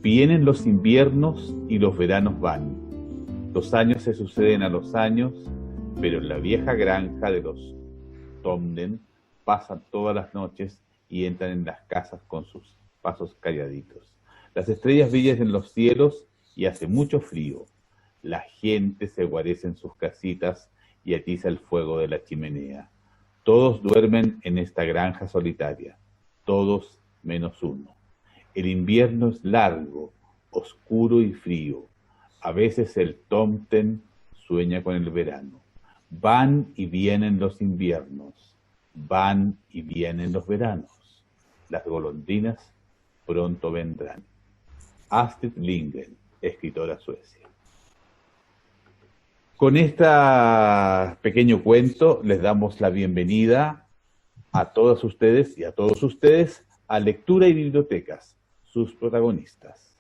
Vienen los inviernos y los veranos van. Los años se suceden a los años, pero en la vieja granja de los Tomden pasan todas las noches y entran en las casas con sus pasos calladitos. Las estrellas brillan en los cielos y hace mucho frío. La gente se guarece en sus casitas y atiza el fuego de la chimenea. Todos duermen en esta granja solitaria, todos menos uno. El invierno es largo, oscuro y frío. A veces el Tomten sueña con el verano. Van y vienen los inviernos, van y vienen los veranos. Las golondrinas pronto vendrán. Astrid Lindgren, escritora suecia. Con este pequeño cuento les damos la bienvenida a todas ustedes y a todos ustedes a Lectura y Bibliotecas, sus protagonistas.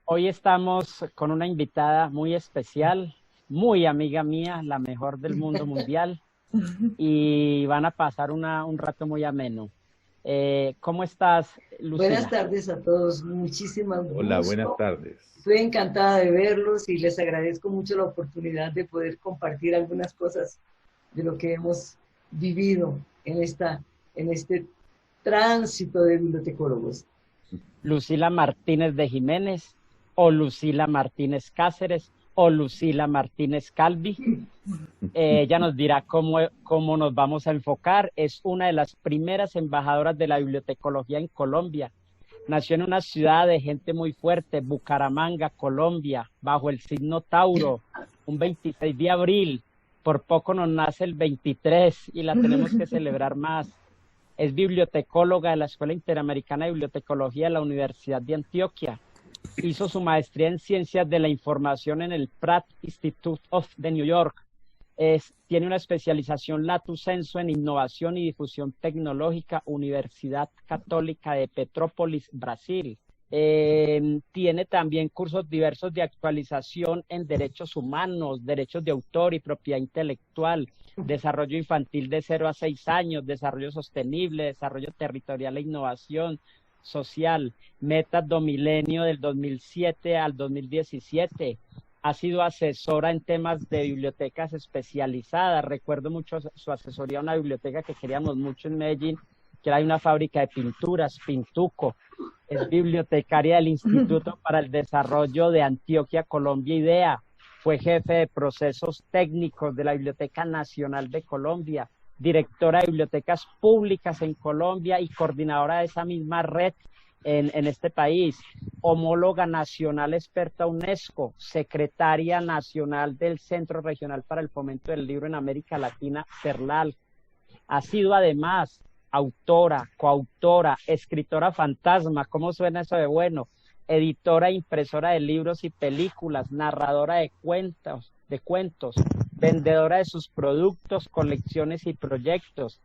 Hoy estamos con una invitada muy especial, muy amiga mía, la mejor del mundo mundial, y van a pasar un rato muy ameno. ¿Cómo estás, Lucila? Buenas tardes a todos, muchísimas gracias. Hola, buenas tardes. Estoy encantada de verlos y les agradezco mucho la oportunidad de poder compartir algunas cosas de lo que hemos vivido en este tránsito de bibliotecólogos. Lucila Martínez de Jiménez, o Lucila Martínez Cáceres, o Lucila Martínez Calvi. Ella nos dirá cómo nos vamos a enfocar. Es una de las primeras embajadoras de la bibliotecología en Colombia. Nació en una ciudad de gente muy fuerte, Bucaramanga, Colombia, bajo el signo Tauro, un 26 de abril. Por poco nos nace el 23 y la tenemos que celebrar más. Es bibliotecóloga de la Escuela Interamericana de Bibliotecología de la Universidad de Antioquia. Hizo su maestría en Ciencias de la Información en el Pratt Institute de New York. Tiene una especialización lato sensu en Innovación y Difusión Tecnológica, Universidad Católica de Petrópolis, Brasil. Tiene también cursos diversos de actualización en derechos humanos, derechos de autor y propiedad intelectual, desarrollo infantil de 0 a 6 años, desarrollo sostenible, desarrollo territorial e innovación social, metas do milenio del 2007 al 2017. Ha sido asesora en temas de bibliotecas especializadas. Recuerdo mucho su asesoría a una biblioteca que queríamos mucho en Medellín, que era una fábrica de pinturas, Pintuco. Es bibliotecaria del Instituto para el Desarrollo de Antioquia, Colombia, IDEA. Fue jefe de procesos técnicos de la Biblioteca Nacional de Colombia, directora de bibliotecas públicas en Colombia y coordinadora de esa misma red en este país, homóloga nacional experta UNESCO, secretaria nacional del Centro Regional para el Fomento del Libro en América Latina, CERLAL. Ha sido además autora, coautora, escritora fantasma, ¿cómo suena eso de bueno? Editora e impresora de libros y películas, narradora de cuentos, vendedora de sus productos, colecciones y proyectos,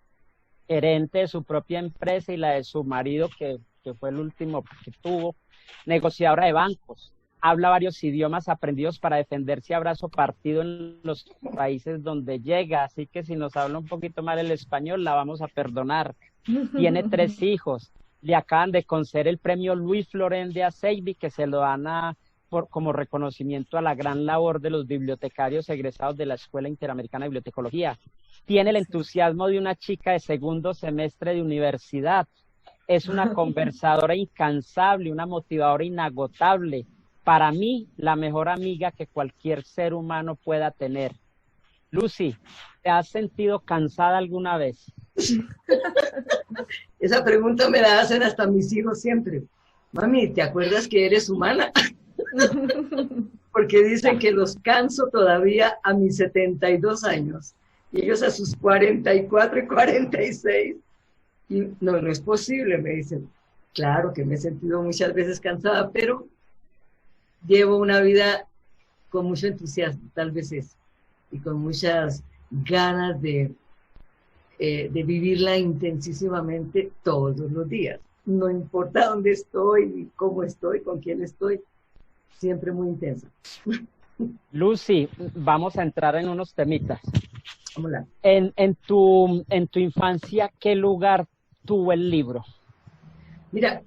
gerente de su propia empresa y la de su marido, que fue el último que tuvo, negociadora de bancos, habla varios idiomas aprendidos para defenderse a brazo partido en los países donde llega, así que si nos habla un poquito mal el español, la vamos a perdonar. Tiene 3 hijos, le acaban de conceder el premio Luis Florén de Aceibi, que se lo dan como reconocimiento a la gran labor de los bibliotecarios egresados de la Escuela Interamericana de Bibliotecología. Tiene el entusiasmo de una chica de 2º semestre de universidad. Es una conversadora incansable, una motivadora inagotable. Para mí, la mejor amiga que cualquier ser humano pueda tener. Lucy, ¿te has sentido cansada alguna vez? Esa pregunta me la hacen hasta mis hijos siempre. Mami, ¿te acuerdas que eres humana? Porque dicen que los canso todavía a mis 72 años. Y ellos a sus 44 y 46. Y no es posible, me dicen. Claro que me he sentido muchas veces cansada, pero llevo una vida con mucho entusiasmo, tal vez es, y con muchas ganas de vivirla intensísimamente todos los días. No importa dónde estoy, ni cómo estoy, con quién estoy, siempre muy intensa. Lucy, vamos a entrar en unos temitas. Hola. En tu infancia, ¿qué lugar tuvo el libro? Mira,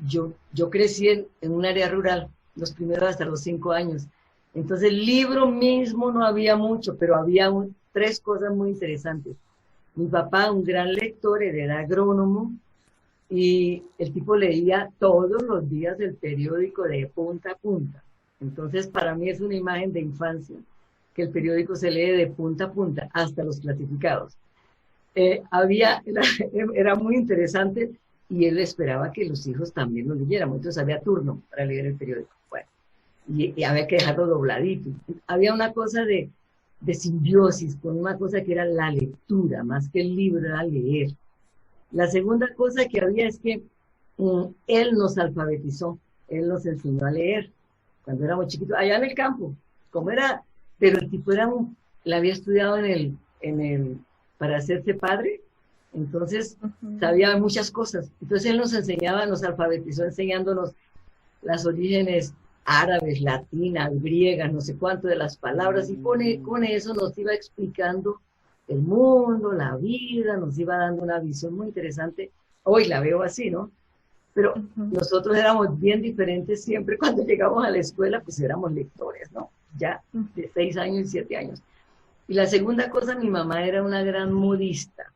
yo crecí en un área rural, los primeros hasta los 5 años. Entonces, el libro mismo no había mucho, pero había tres cosas muy interesantes. Mi papá, un gran lector, él era agrónomo, y el tipo leía todos los días el periódico de punta a punta. Entonces, para mí es una imagen de infancia, que el periódico se lee de punta a punta, hasta los clasificados. Era muy interesante, y él esperaba que los hijos también lo leyéramos. Entonces había turno para leer el periódico. Bueno, y había que dejarlo dobladito. Había una cosa de simbiosis con una cosa que era la lectura, más que el libro, era leer. La segunda cosa que había es que él nos alfabetizó, él nos enseñó a leer cuando éramos chiquitos, allá en el campo, como era, pero el tipo le había estudiado para hacerse padre, entonces sabía muchas cosas. Entonces él nos enseñaba, nos alfabetizó enseñándonos las orígenes árabes, latinas, griegas, no sé cuánto de las palabras, y con eso nos iba explicando el mundo, la vida, nos iba dando una visión muy interesante. Hoy la veo así, ¿no? Pero nosotros éramos bien diferentes siempre. Cuando llegamos a la escuela, pues éramos lectores, ¿no? Ya de 6 años y 7 años. Y la segunda cosa, mi mamá era una gran modista.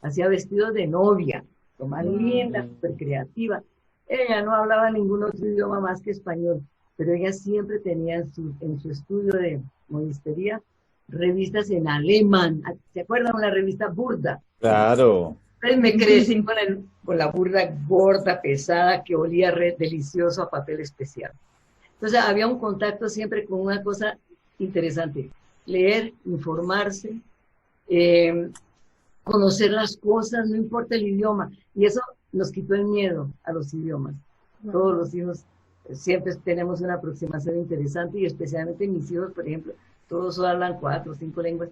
Hacía vestidos de novia, lo más linda, súper creativa. Ella no hablaba ningún otro idioma más que español, pero ella siempre tenía en su estudio de modistería revistas en alemán. ¿Se acuerdan de la revista Burda? Claro. Entonces me crecí con la Burda gorda, pesada, que olía delicioso a papel especial. Entonces había un contacto siempre con una cosa interesante: leer, informarse, conocer las cosas, no importa el idioma. Y eso nos quitó el miedo a los idiomas. Todos los hijos siempre tenemos una aproximación interesante, y especialmente mis hijos, por ejemplo, todos hablan 4 o 5 lenguas,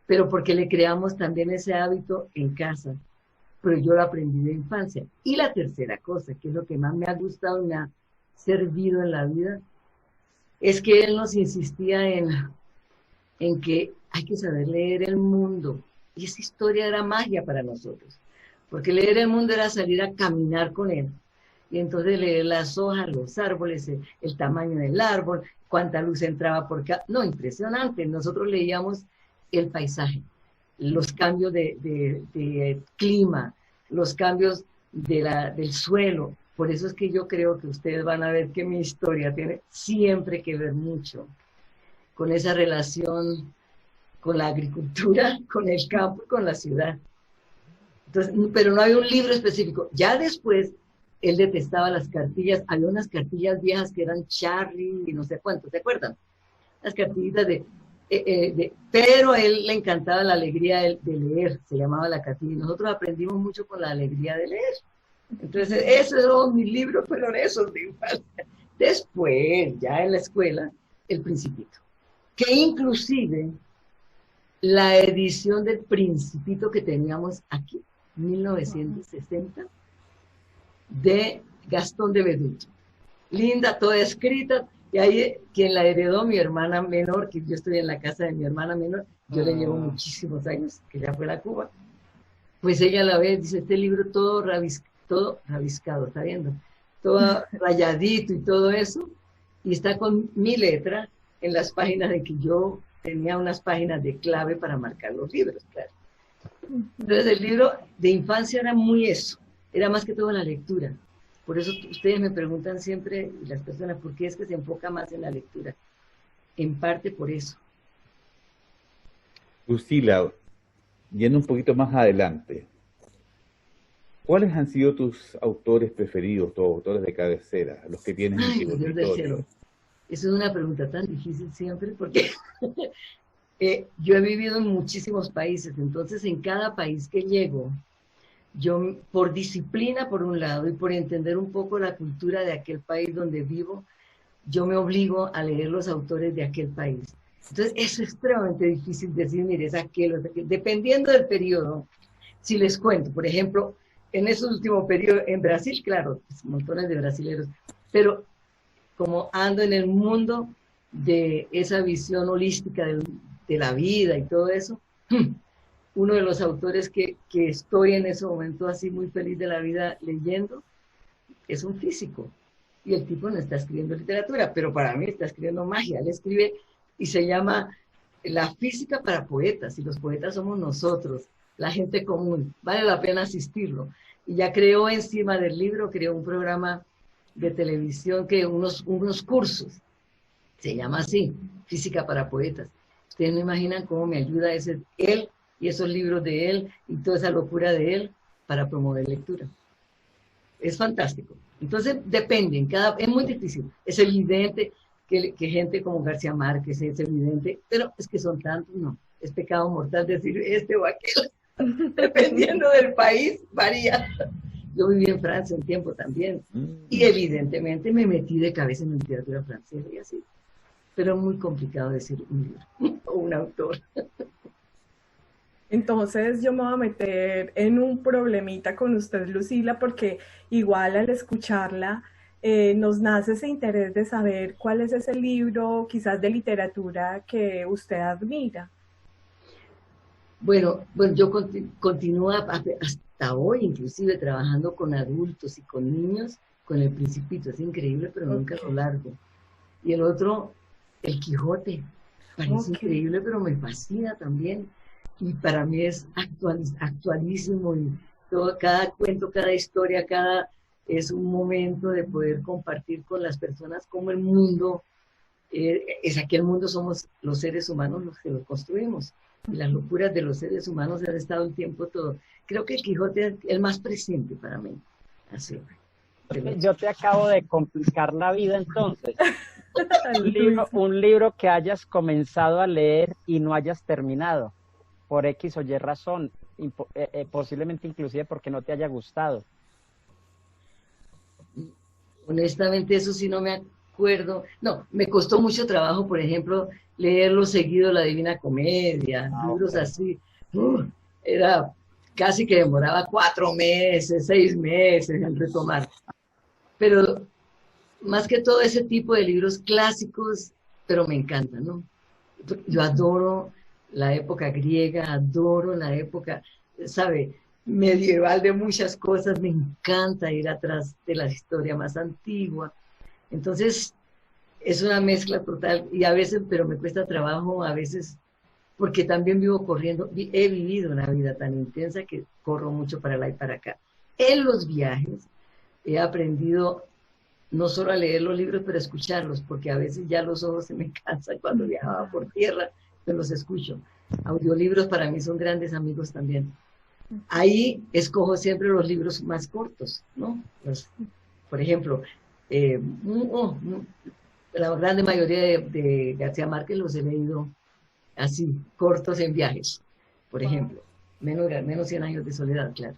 pero porque le creamos también ese hábito en casa. Pero yo lo aprendí de infancia. Y la tercera cosa, que es lo que más me ha gustado y me ha servido en la vida, es que él nos insistía en que hay que saber leer el mundo. Y esa historia era magia para nosotros, porque leer el mundo era salir a caminar con él. Y entonces leer las hojas, los árboles, el tamaño del árbol, cuánta luz entraba por cada... No, impresionante. Nosotros leíamos el paisaje, los cambios de clima, los cambios del suelo. Por eso es que yo creo que ustedes van a ver que mi historia tiene siempre que ver mucho con esa relación con la agricultura, con el campo y con la ciudad. Entonces, pero no había un libro específico. Ya después, él detestaba las cartillas. Había unas cartillas viejas que eran Charlie y no sé cuánto, ¿se acuerdan? Las cartillitas pero a él le encantaba la alegría de leer, se llamaba la cartilla, y nosotros aprendimos mucho con la alegría de leer. Entonces, esos eran mis libros, fueron esos de infancia. Después, ya en la escuela, El Principito, que inclusive la edición del Principito que teníamos aquí, 1960, de Gastón de Beducho. Linda, toda escrita, y ahí quien la heredó, mi hermana menor, que yo estoy en la casa de mi hermana menor, yo le llevo muchísimos años, que ya fue a Cuba, pues ella la ve, dice, este libro todo rabiscado, ¿está viendo? Todo rayadito y todo eso, y está con mi letra en las páginas de que yo tenía unas páginas de clave para marcar los libros, claro. Entonces el libro de infancia era muy eso, era más que todo la lectura. Por eso ustedes me preguntan siempre, y las personas, ¿por qué es que se enfoca más en la lectura? En parte por eso. Lucila, yendo un poquito más adelante, ¿cuáles han sido tus autores preferidos, tus autores de cabecera, los que tienes en tu escritorio? Eso es una pregunta tan difícil siempre, porque yo he vivido en muchísimos países, entonces en cada país que llego, yo por disciplina por un lado y por entender un poco la cultura de aquel país donde vivo, yo me obligo a leer los autores de aquel país. Entonces es extremadamente difícil decir, mire, es aquel, dependiendo del periodo. Si les cuento, por ejemplo, en ese último periodo en Brasil, claro, pues, montones de brasileros, pero como ando en el mundo de esa visión holística de la vida y todo eso, uno de los autores que estoy en ese momento así muy feliz de la vida leyendo es un físico. Y el tipo no está escribiendo literatura, pero para mí está escribiendo magia. Él escribe y se llama La física para poetas, y los poetas somos nosotros, la gente común. Vale la pena asistirlo. Y ya creó encima del libro, creó un programa de televisión, que unos cursos, se llama así, Física para Poetas. Ustedes no imaginan cómo me ayuda él y esos libros de él y toda esa locura de él para promover lectura. Es fantástico. Entonces, dependen, es muy difícil. Es evidente que gente como García Márquez es evidente, pero es que son tantos, no. Es pecado mortal decir este o aquel. Dependiendo del país, varía. Yo viví en Francia un tiempo también, y evidentemente me metí de cabeza en la literatura francesa y así. Pero es muy complicado decir un libro o un autor. Entonces yo me voy a meter en un problemita con usted, Lucila, porque igual al escucharla nos nace ese interés de saber cuál es ese libro, quizás de literatura, que usted admira. Bueno, yo continúo hasta hoy, inclusive trabajando con adultos y con niños, con El Principito. Es increíble, pero nunca lo largo. Y el otro, El Quijote. Parece increíble, pero me fascina también. Y para mí es actualísimo, y cada cuento, cada historia, es un momento de poder compartir con las personas cómo el mundo, el mundo somos los seres humanos los que lo construimos. Y las locuras de los seres humanos han estado el tiempo todo. Creo que el Quijote es el más presente para mí. Así. Yo te acabo de complicar la vida entonces. Un libro que hayas comenzado a leer y no hayas terminado, por X o Y razón, posiblemente inclusive porque no te haya gustado. Honestamente, eso sí no me acuerdo. No, me costó mucho trabajo, por ejemplo, leerlo seguido, La Divina Comedia, libros así. Era casi que demoraba 4 meses, 6 meses en retomar. Pero más que todo ese tipo de libros clásicos, pero me encantan, ¿no? Yo adoro la época griega, adoro la época, ¿sabe?, medieval de muchas cosas. Me encanta ir atrás de la historia más antigua. Entonces, es una mezcla total, y a veces, pero me cuesta trabajo a veces, porque también vivo corriendo. He vivido una vida tan intensa que corro mucho para allá y para acá. En los viajes he aprendido no solo a leer los libros, pero a escucharlos, porque a veces ya los ojos se me cansan cuando viajaba por tierra, pero los escucho. Audiolibros para mí son grandes amigos también. Ahí escojo siempre los libros más cortos, ¿no? Por ejemplo, la grande mayoría de García Márquez los he leído así, cortos en viajes, por ejemplo. Menos 100 años de soledad, claro.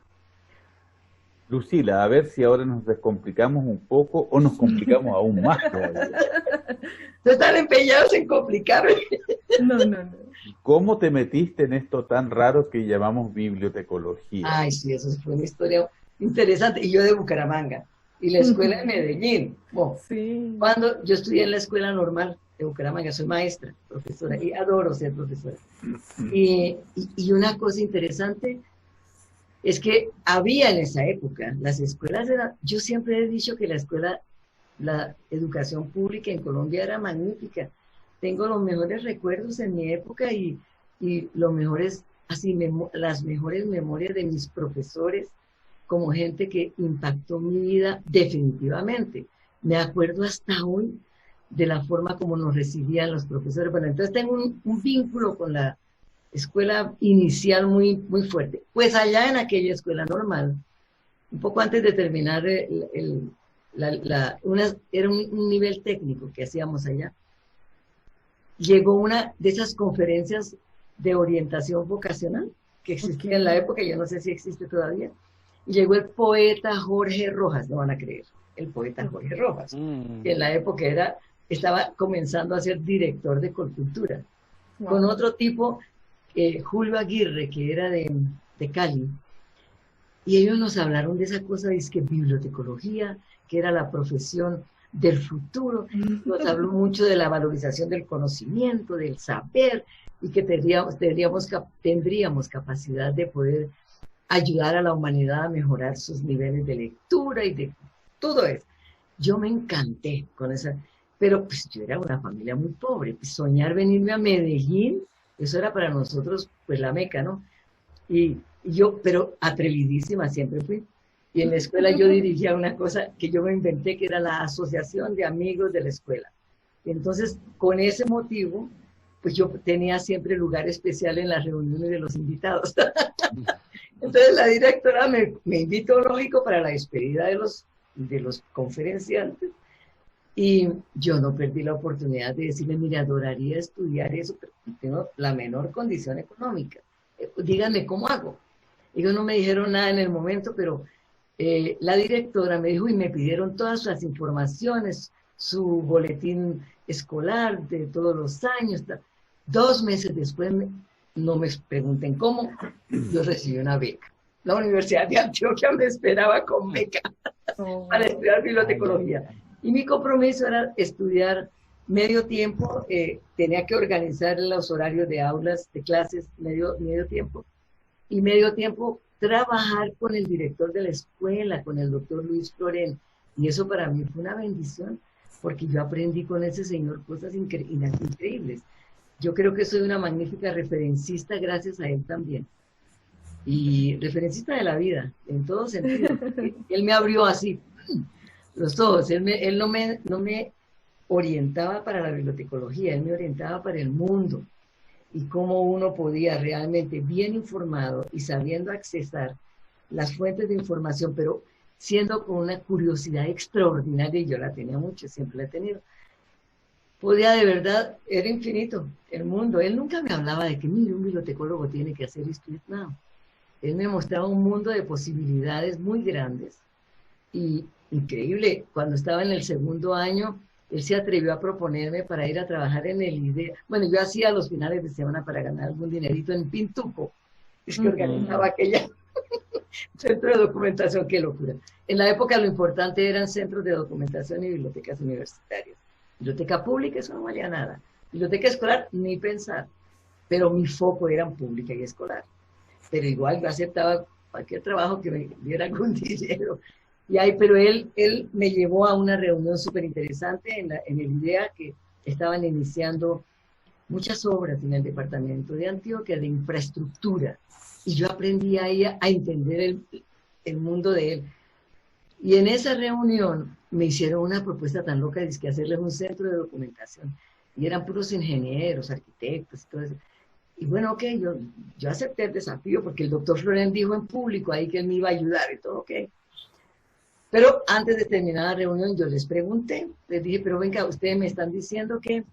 Lucila, a ver si ahora nos descomplicamos un poco o nos complicamos aún más todavía. Están empeñados en complicarme. No. ¿Cómo te metiste en esto tan raro que llamamos bibliotecología? Ay, sí, eso fue una historia interesante. Y yo de Bucaramanga, y la escuela de Medellín. Bueno, sí. Cuando yo estudié en la escuela normal de Bucaramanga, soy maestra, profesora, y adoro ser profesora. Y una cosa interesante es que había en esa época, las escuelas yo siempre he dicho que la educación pública en Colombia era magnífica. Tengo los mejores recuerdos en mi época y los mejores, las mejores memorias de mis profesores, como gente que impactó mi vida definitivamente. Me acuerdo hasta hoy de la forma como nos recibían los profesores. Bueno, entonces tengo un vínculo con la escuela inicial muy, muy fuerte. Pues allá en aquella escuela normal, un poco antes de terminar, era un nivel técnico que hacíamos allá, llegó una de esas conferencias de orientación vocacional que existía en la época, yo no sé si existe todavía, y llegó el poeta Jorge Rojas, no van a creer, el poeta Jorge Rojas, que en la época estaba comenzando a ser director de Colcultura, con otro tipo, Julio Aguirre, que era de Cali, y ellos nos hablaron de esa cosa, que bibliotecología, que era la profesión del futuro, nos habló mucho de la valorización del conocimiento, del saber, y que tendríamos capacidad de poder ayudar a la humanidad a mejorar sus niveles de lectura y de todo eso. Yo me encanté con esa, pero pues yo era una familia muy pobre, pues, soñar venirme a Medellín, eso era para nosotros pues la meca, ¿no? Y yo, pero atrevidísima siempre fui. Y en la escuela yo dirigía una cosa que yo me inventé, que era la asociación de amigos de la escuela. Y entonces, con ese motivo, pues yo tenía siempre lugar especial en las reuniones de los invitados. Entonces la directora me invitó, lógico, para la despedida de los conferenciantes. Y yo no perdí la oportunidad de decirle, mire, adoraría estudiar eso, pero no tengo la menor condición económica. Díganme cómo hago. Ellos no me dijeron nada en el momento, pero la directora me dijo y me pidieron todas las informaciones, su boletín escolar de todos los años. 2 meses después, no me pregunten cómo, yo recibí una beca. La Universidad de Antioquia me esperaba con beca para estudiar bibliotecología. Y mi compromiso era estudiar medio tiempo, tenía que organizar los horarios de aulas, de clases, medio tiempo. Y medio tiempo trabajar con el director de la escuela, con el doctor Luis Florén. Y eso para mí fue una bendición, porque yo aprendí con ese señor cosas increíbles. Yo creo que soy una magnífica referencista gracias a él también. Y referencista de la vida, en todo sentido. Él me abrió así los ojos. Él no me orientaba para la bibliotecología, él me orientaba para el mundo. Y cómo uno podía realmente, bien informado y sabiendo accesar las fuentes de información, pero siendo con una curiosidad extraordinaria, y yo la tenía mucho, siempre la he tenido, podía de verdad, era infinito el mundo. Él nunca me hablaba de que, mire, un bibliotecólogo tiene que hacer esto. No. Él me mostraba un mundo de posibilidades muy grandes y increíble. Cuando estaba en el 2º año, él se atrevió a proponerme para ir a trabajar en el IDEA. Bueno, yo hacía los finales de semana para ganar algún dinerito en Pintuco. Es que organizaba aquella centro de documentación, qué locura. En la época lo importante eran centros de documentación y bibliotecas universitarias. Biblioteca pública, eso no valía nada. Biblioteca escolar, ni pensar. Pero mi foco era pública y escolar. Pero igual yo aceptaba cualquier trabajo que me diera algún dinero. Pero él me llevó a una reunión súper interesante en el IDEA, que estaban iniciando muchas obras en el departamento de Antioquia de infraestructura. Y yo aprendí ahí a entender el mundo de él. Y en esa reunión me hicieron una propuesta tan loca de que hacerles un centro de documentación. Y eran puros ingenieros, arquitectos y todo eso. Y bueno, ok, yo acepté el desafío porque el doctor Florén dijo en público ahí que él me iba a ayudar y todo, ok. Pero antes de terminar la reunión yo les pregunté, les dije, pero venga, ustedes me están diciendo que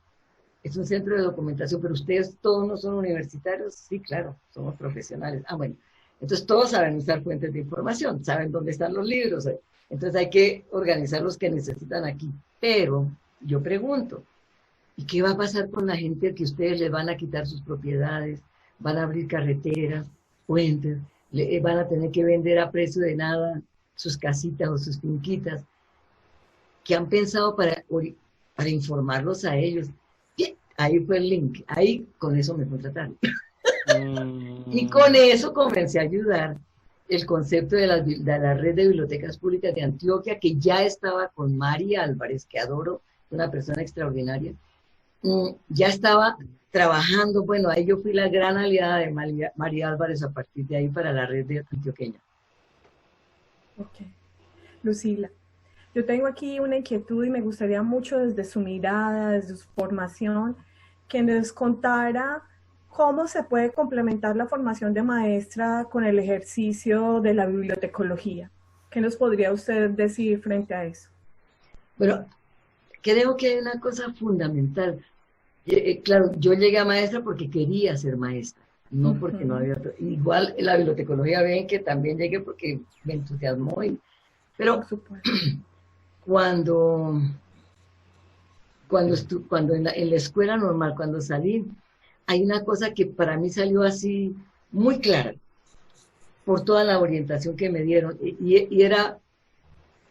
es un centro de documentación, pero ustedes todos no son universitarios. Sí, claro, somos profesionales. Ah, bueno, entonces todos saben usar fuentes de información, saben dónde están los libros. Entonces hay que organizar los que necesitan aquí. Pero yo pregunto, ¿y qué va a pasar con la gente que ustedes les van a quitar sus propiedades, van a abrir carreteras, puentes, van a tener que vender a precio de nada sus casitas o sus finquitas? ¿Qué han pensado para informarlos a ellos? Ahí fue el link, ahí con eso me contrataron. Y con eso comencé a ayudar el concepto de la red de bibliotecas públicas de Antioquia, que ya estaba con Mari Álvarez, que adoro, una persona extraordinaria. Ya estaba trabajando, bueno, ahí yo fui la gran aliada de María Álvarez a partir de ahí para la red de antioqueña. Ok. Lucila, yo tengo aquí una inquietud y me gustaría mucho desde su mirada, desde su formación, que nos contara cómo se puede complementar la formación de maestra con el ejercicio de la bibliotecología. ¿Qué nos podría usted decir frente a eso? Bueno, creo que hay una cosa fundamental. Claro, yo llegué a maestra porque quería ser maestra, no porque no había... Igual en la bibliotecología ven que también llegué porque me entusiasmó. Pero cuando en la escuela normal, cuando salí, hay una cosa que para mí salió así muy clara por toda la orientación que me dieron, y era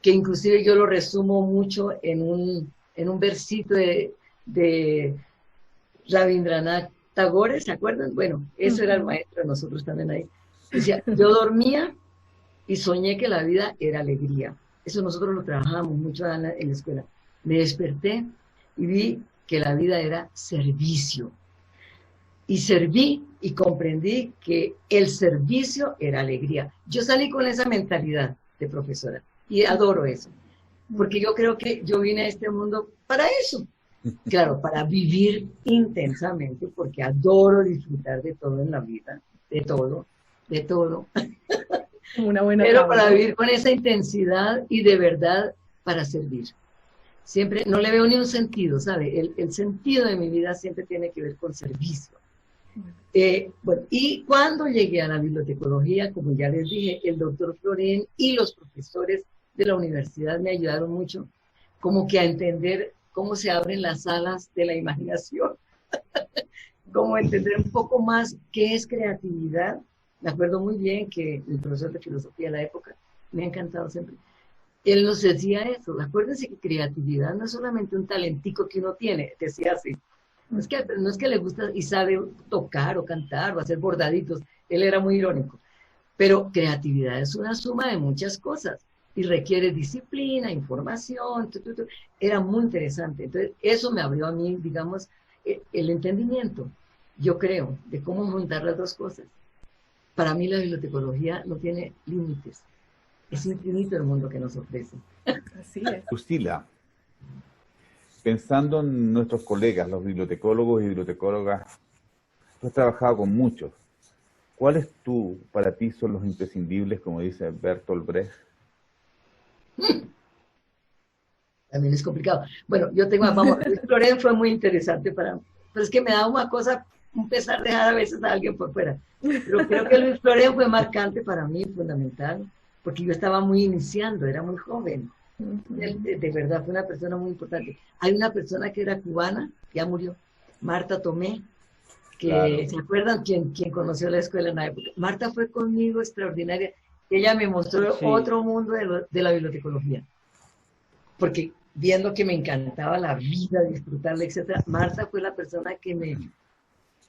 que inclusive yo lo resumo mucho en un versito de Rabindranath Tagore, ¿se acuerdan? Bueno, eso era el maestro de nosotros también ahí. Decía, yo dormía y soñé que la vida era alegría. Eso nosotros lo trabajábamos mucho en la escuela. Me desperté y vi que la vida era servicio. Y serví y comprendí que el servicio era alegría. Yo salí con esa mentalidad de profesora y adoro eso. Porque yo creo que yo vine a este mundo para eso. Claro, para vivir intensamente, porque adoro disfrutar de todo en la vida, de todo. Una buena Pero para vivir con esa intensidad y de verdad para servir. Siempre, no le veo ni un sentido, ¿sabe? El sentido de mi vida siempre tiene que ver con servicio. Bueno, y cuando llegué a la bibliotecología, como ya les dije, el doctor Florén y los profesores de la universidad me ayudaron mucho, como que a entender cómo se abren las alas de la imaginación, cómo entender un poco más qué es creatividad. Me acuerdo muy bien que el profesor de filosofía de la época, me ha encantado siempre, él nos decía eso, acuérdense que creatividad no es solamente un talentico que uno tiene, decía así, no es que le gusta y sabe tocar o cantar o hacer bordaditos, él era muy irónico, pero creatividad es una suma de muchas cosas y requiere disciplina, información, era muy interesante. Entonces, eso me abrió a mí, digamos, el entendimiento, yo creo, de cómo juntar las dos cosas. Para mí la bibliotecología no tiene límites, es infinito el mundo que nos ofrece. Así es. Lucila, pensando en nuestros colegas, los bibliotecólogos y bibliotecólogas, tú has trabajado con muchos. ¿Cuáles para ti son los imprescindibles, como dice Bertolt Brecht? También es complicado. Bueno, yo tengo, vamos, Luis Florén fue muy interesante para mí, pero es que me da una cosa, un pesar dejar a veces a alguien por fuera. Pero creo que Luis Florén fue marcante para mí, fundamental, porque yo estaba muy iniciando, era muy joven. De verdad, fue una persona muy importante. Hay una persona que era cubana, ya murió, Marta Tomé, que claro. ¿Se acuerdan quién conoció la escuela en la época? Marta fue conmigo extraordinaria. Ella me mostró otro mundo de la bibliotecología. Porque viendo que me encantaba la vida, disfrutarla, etc., Marta fue la persona que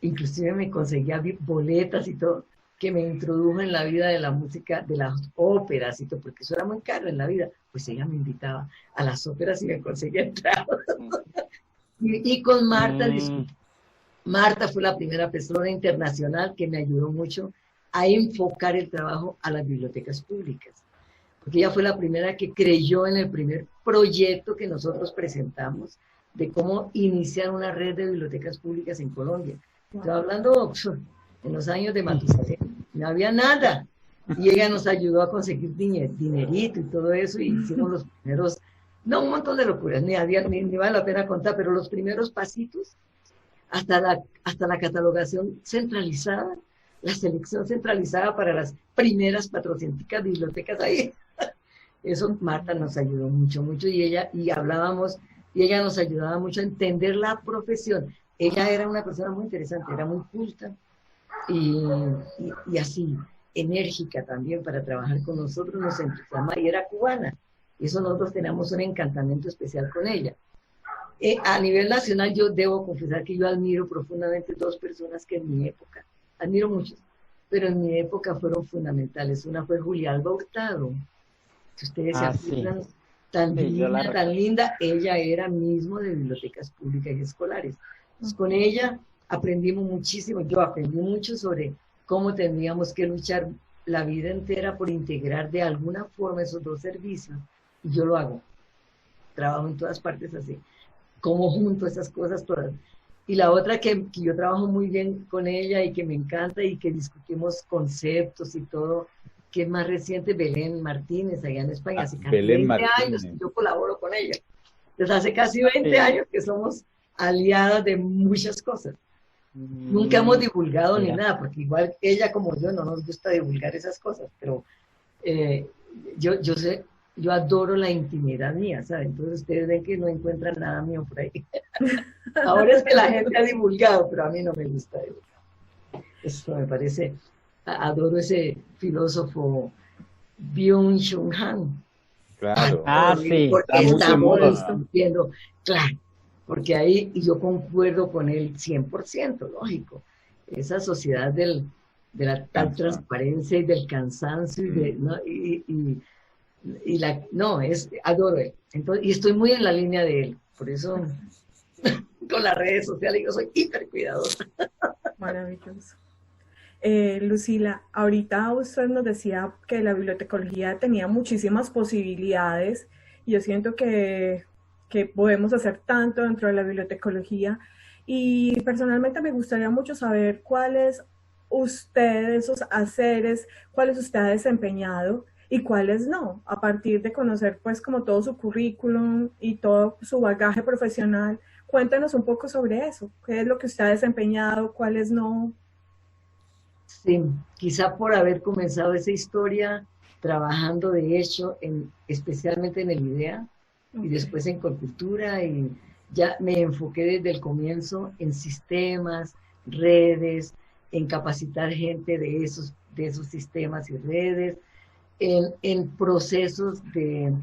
inclusive me conseguía boletas y todo, que me introdujo en la vida de la música, de las óperas y todo, porque eso era muy caro en la vida. Pues ella me invitaba a las óperas y me conseguía entradas. y con Marta discutí. Marta fue la primera persona internacional que me ayudó mucho a enfocar el trabajo a las bibliotecas públicas. Porque ella fue la primera que creyó en el primer proyecto que nosotros presentamos de cómo iniciar una red de bibliotecas públicas en Colombia. Estoy hablando en los años de Matusalén, no había nada. Y ella nos ayudó a conseguir dinerito y todo eso, y hicimos los primeros, no, un montón de locuras, ni vale la pena contar, pero los primeros pasitos, hasta la catalogación centralizada, la selección centralizada para las primeras 400 bibliotecas ahí. Eso Marta nos ayudó mucho, y ella nos ayudaba mucho a entender la profesión. Ella era una persona muy interesante, era muy culta y así, enérgica también para trabajar con nosotros, nos entusiasmaba, y era cubana. Y eso nosotros teníamos un encantamiento especial con ella. A nivel nacional, yo debo confesar que yo admiro profundamente dos personas que en mi época, admiro muchos, pero en mi época fueron fundamentales. Una fue Julialba Hurtado, que ustedes se acuerdan, tan divina, tan linda. Ella era mismo de bibliotecas públicas y escolares. Entonces, con ella aprendimos muchísimo, yo aprendí mucho sobre cómo tendríamos que luchar la vida entera por integrar de alguna forma esos dos servicios, y yo lo hago. Trabajo en todas partes así. Cómo junto esas cosas todas. Y la otra que yo trabajo muy bien con ella y que me encanta y que discutimos conceptos y todo, que es más reciente, Belén Martínez, allá en España. Hace casi 20 años que yo colaboro con ella. Desde hace casi 20 años que somos aliadas de muchas cosas. Nunca hemos divulgado ni nada, porque igual ella como yo no nos gusta divulgar esas cosas, pero yo adoro la intimidad mía, ¿saben? Entonces ustedes ven que no encuentran nada mío por ahí. Ahora es que la gente ha divulgado, pero a mí no me gusta divulgar. Eso me parece, adoro ese filósofo Byung-Chul Han, Claro. Sí. Porque Está muy de estamos moda. diciendo, claro, porque ahí y yo concuerdo con él 100%, lógico. Esa sociedad de la tal Cansa. transparencia y del cansancio ¿no? No, adoro él. Entonces, y estoy muy en la línea de él. Por eso, con las redes sociales, yo soy hiper cuidadosa. Maravilloso. Lucila, ahorita usted nos decía que la bibliotecología tenía muchísimas posibilidades y yo siento que podemos hacer tanto dentro de la bibliotecología y personalmente me gustaría mucho saber cuáles usted, esos haceres, cuáles usted ha desempeñado y cuáles no, a partir de conocer pues como todo su currículum y todo su bagaje profesional. Cuéntanos un poco sobre eso, qué es lo que usted ha desempeñado, cuáles no. Sí, quizá por haber comenzado esa historia trabajando de hecho, especialmente en el IDEA y después en Colcultura, y ya me enfoqué desde el comienzo en sistemas, redes, en capacitar gente de esos sistemas y redes, en procesos de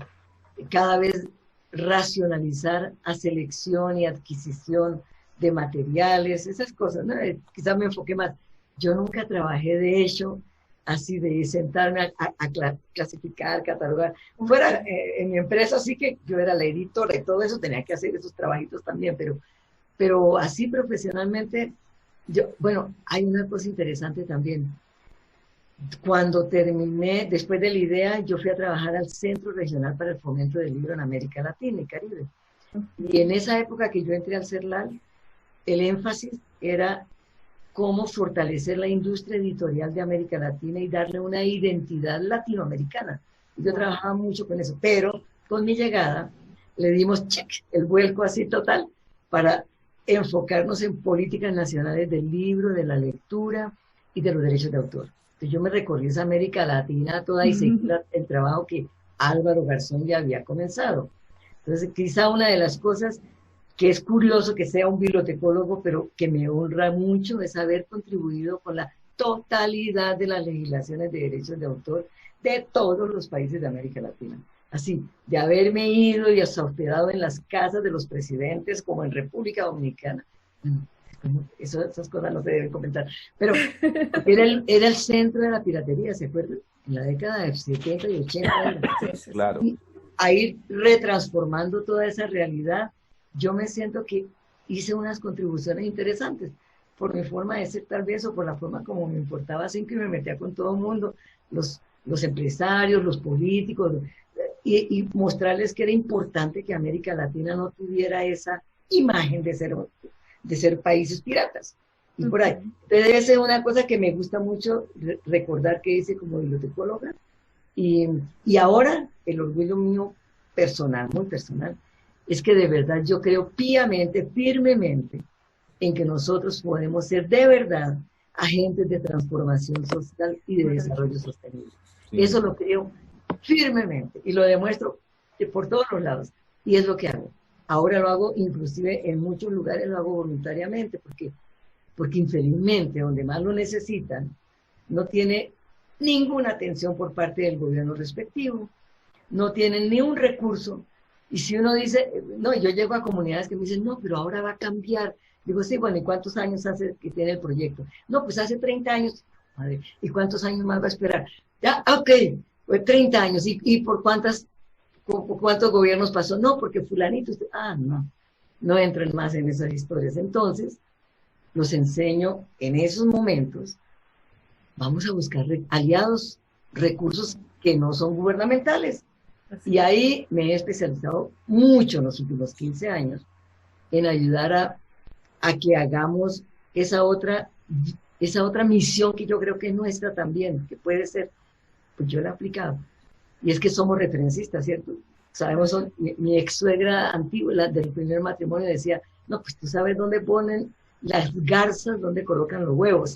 cada vez racionalizar a selección y adquisición de materiales, esas cosas, ¿no? Quizá me enfoqué más. Yo nunca trabajé de hecho así de sentarme a clasificar, catalogar. Fuera en mi empresa sí que yo era la editora y todo eso, tenía que hacer esos trabajitos también, pero así profesionalmente, bueno, hay una cosa interesante también. Cuando terminé, después de la IDEA, yo fui a trabajar al Centro Regional para el Fomento del Libro en América Latina y Caribe. Y en esa época que yo entré al CERLAL, el énfasis era cómo fortalecer la industria editorial de América Latina y darle una identidad latinoamericana. Y yo trabajaba mucho con eso, pero con mi llegada le dimos check, el vuelco así total, para enfocarnos en políticas nacionales del libro, de la lectura y de los derechos de autor. Entonces yo me recorrí esa América Latina toda y seguí el trabajo que Álvaro Garzón ya había comenzado. Entonces quizá una de las cosas que es curioso que sea un bibliotecólogo, pero que me honra mucho es haber contribuido con la totalidad de las legislaciones de derechos de autor de todos los países de América Latina. Así, de haberme ido y hospedado en las casas de los presidentes, como en República Dominicana. Esas cosas no se deben comentar. Pero era el centro de la piratería, ¿se acuerdan? En la década de 70 y 80. Claro. Y a ir retransformando toda esa realidad. Yo me siento que hice unas contribuciones interesantes por mi forma de ser tal vez o por la forma como me importaba siempre y me metía con todo el mundo, los empresarios, los políticos, y mostrarles que era importante que América Latina no tuviera esa imagen de ser países piratas. Y por ahí. Entonces esa es una cosa que me gusta mucho recordar que hice como bibliotecóloga. Y ahora el orgullo mío personal, muy personal, es que de verdad yo creo piamente, firmemente, en que nosotros podemos ser de verdad agentes de transformación social y de desarrollo sostenible. Sí. Eso lo creo firmemente y lo demuestro por todos los lados. Y es lo que hago. Ahora lo hago, inclusive en muchos lugares lo hago voluntariamente, porque infelizmente donde más lo necesitan, no tiene ninguna atención por parte del gobierno respectivo, no tienen ni un recurso. Y si uno dice, no, yo llego a comunidades que me dicen, no, pero ahora va a cambiar. Digo, sí, bueno, ¿y cuántos años hace que tiene el proyecto? No, pues hace 30 años. Madre, ¿y cuántos años más va a esperar? Ya, ok, pues 30 años. ¿Y por cuántos gobiernos pasó? No, porque fulanito. No entren más en esas historias. Entonces, los enseño en esos momentos, vamos a buscar aliados, recursos que no son gubernamentales. Y ahí me he especializado mucho en los últimos 15 años en ayudar a que hagamos esa otra misión que yo creo que es nuestra también, que puede ser, pues yo la he aplicado. Y es que somos referencistas, ¿cierto? Sabemos, mi ex suegra antigua, la del primer matrimonio, decía, no, pues tú sabes dónde ponen las garzas, dónde colocan los huevos.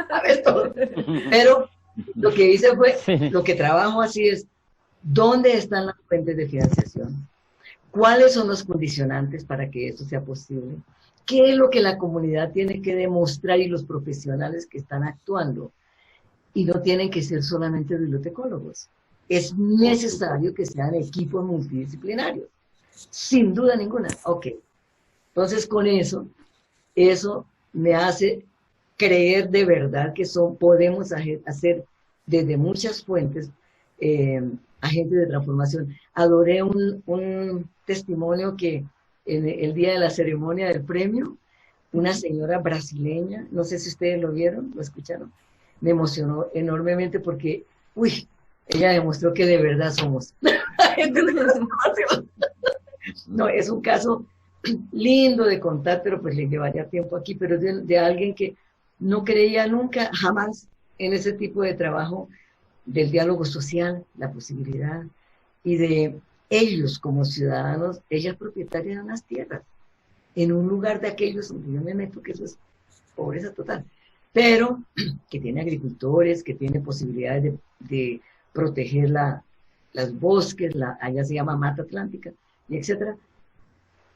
¿Sabes todo? Pero lo que hice fue, lo que trabajo así es, ¿dónde están las fuentes de financiación? ¿Cuáles son los condicionantes para que eso sea posible? ¿Qué es lo que la comunidad tiene que demostrar y los profesionales que están actuando? Y no tienen que ser solamente bibliotecólogos. es necesario que sean equipos multidisciplinarios, sin duda ninguna. Ok, entonces con eso me hace creer de verdad que podemos hacer desde muchas fuentes agentes de transformación. Adoré un testimonio que en el día de la ceremonia del premio, una señora brasileña, no sé si ustedes lo vieron, lo escucharon, me emocionó enormemente porque, uy, ella demostró que de verdad somos agentes de transformación. No, es un caso lindo de contar, pero pues le llevaría tiempo aquí, pero de alguien que no creía nunca, jamás, en ese tipo de trabajo del diálogo social, la posibilidad, y de ellos como ciudadanos, ellas propietarias de unas tierras, en un lugar de aquellos donde yo me meto, que eso es pobreza total, pero que tiene agricultores, que tiene posibilidades de proteger las bosques, allá se llama Mata Atlántica, y etcétera.